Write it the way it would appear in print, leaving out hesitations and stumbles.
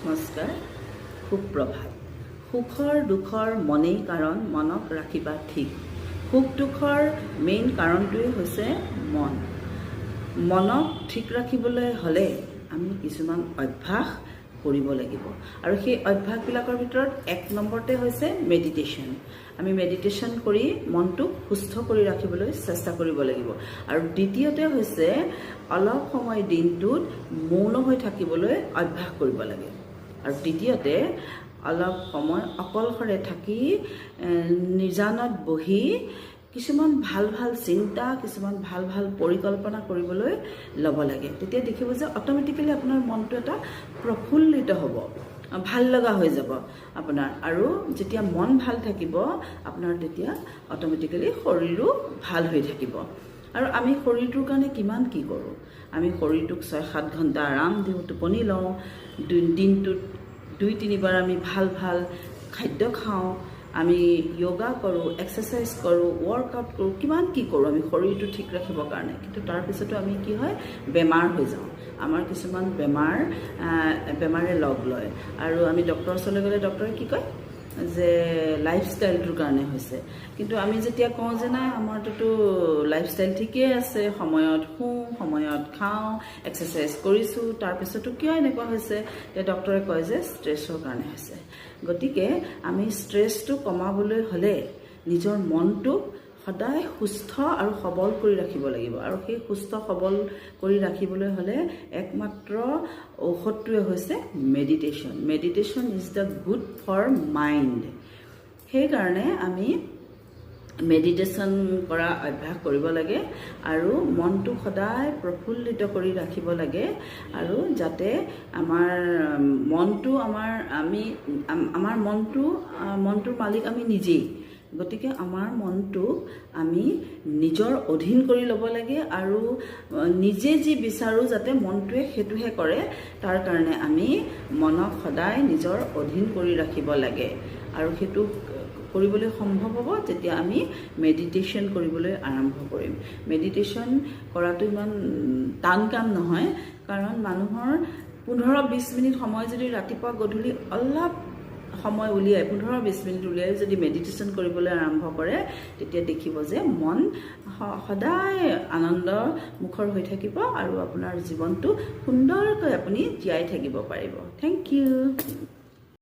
নমস্কাৰ, সুপ্ৰভাত। সুখৰ দুখৰ মনেই কাৰণ, মনক ৰাখিবা ঠিক। সুখ দুখৰ মেইন কাৰণটোৱে হৈছে মন। মনক ঠিক ৰাখিবলৈ হ'লে আমি কিছুমান অভ্যাস কৰিব লাগিব, আৰু সেই অভ্যাসবিলাকৰ ভিতৰত 1 নম্বৰতে হৈছে মেডিটেশ্যন। আমি মেডিটেশ্যন কৰি মনটোক সুস্থ কৰি ৰাখিবলৈ চেষ্টা কৰিব লাগিব। আৰু দ্বিতীয়তে হৈছে অলপ সময় দিনটোত মৌন হৈ থাকিবলৈ অভ্যাস কৰিব লাগে। আৰু তৃতীয়তে অলপ সময় অকলশৰে থাকি নিজানত বহি কিছুমান ভাল ভাল চিন্তা, কিছুমান ভাল ভাল পৰিকল্পনা কৰিবলৈ ল'ব লাগে। তেতিয়া দেখিব যে অট'মেটিকেলি আপোনাৰ মনটো এটা প্ৰফুল্লিত হ'ব, ভাল লগা হৈ যাব আপোনাৰ। আৰু যেতিয়া মন ভাল থাকিব আপোনাৰ, তেতিয়া অট'মেটিকেলি শৰীৰো ভাল হৈ থাকিব। আৰু আমি শৰীৰটোৰ কাৰণে কিমান কি কৰোঁ। আমি শৰীৰটোক 6-7 ঘণ্টা আৰাম দিওঁ, টোপনি লওঁ, দিনটোত 2-3 বাৰ আমি ভাল ভাল খাদ্য খাওঁ, আমি য়োগা কৰোঁ, এক্সাৰচাইজ কৰোঁ, ৱৰ্কআউট কৰোঁ, কিমান কি কৰোঁ আমি শৰীৰটো ঠিক ৰাখিবৰ কাৰণে। কিন্তু তাৰপিছতো আমি কি হয়, বেমাৰ হৈ যাওঁ। আমাৰ কিছুমান বেমাৰে লগ লয়, আৰু আমি ডক্টৰৰ ওচৰলৈ গ'লে ডক্টৰে কি কয় যে লাইফষ্টাইলটোৰ কাৰণে হৈছে। কিন্তু আমি যেতিয়া কওঁ যে নাই, আমাৰটোতো লাইফষ্টাইল ঠিকেই আছে, সময়ত শুওঁ, সময়ত খাওঁ, এক্সাৰচাইজ কৰিছোঁ, তাৰপিছতো কিয় এনেকুৱা হৈছে, তেতিয়া ডক্টৰে কয় যে ষ্ট্ৰেছৰ কাৰণে হৈছে। গতিকে আমি ষ্ট্ৰেছটো কমাবলৈ হ'লে নিজৰ মনটোক সদায় সুস্থ আৰু সবল কৰি ৰাখিব লাগিব। আৰু সেই সুস্থ সবল কৰি ৰাখিবলৈ হ'লে একমাত্ৰ ঔষধটোৱে হৈছে meditation. Meditation is the good for mind. সেইকাৰণে আমি মেডিটেশ্যন কৰা অভ্যাস কৰিব লাগে, আৰু মনটো সদায় প্ৰফুল্লিত কৰি ৰাখিব লাগে। আৰু যাতে আমাৰ মনটোৰ মালিক আমি নিজেই। গতিকে আমাৰ মনটোক আমি নিজৰ অধীন কৰি ল'ব লাগে, আৰু নিজে যি বিচাৰোঁ যাতে মনটোৱে সেইটোহে কৰে, তাৰ কাৰণে আমি মনক সদায় নিজৰ অধীন কৰি ৰাখিব লাগে। আৰু সেইটো কৰিবলৈ সম্ভৱ হ'ব যেতিয়া আমি মেডিটেশ্যন কৰিবলৈ আৰম্ভ কৰিম। মেডিটেশ্যন কৰাটো ইমান টান কাম নহয়, কাৰণ মানুহৰ 15-20 মিনিট সময় যদি ৰাতিপুৱা গধূলি অলপ সময় উলিয়াই 15-20 মিনিট উলিয়াই যদি মেডিটেশ্যন কৰিবলৈ আৰম্ভ কৰে, তেতিয়া দেখিব যে মন সদায় আনন্দ মুখৰ হৈ থাকিব, আৰু আপোনাৰ জীৱনটো সুন্দৰকৈ আপুনি জীয়াই থাকিব পাৰিব। Thank U.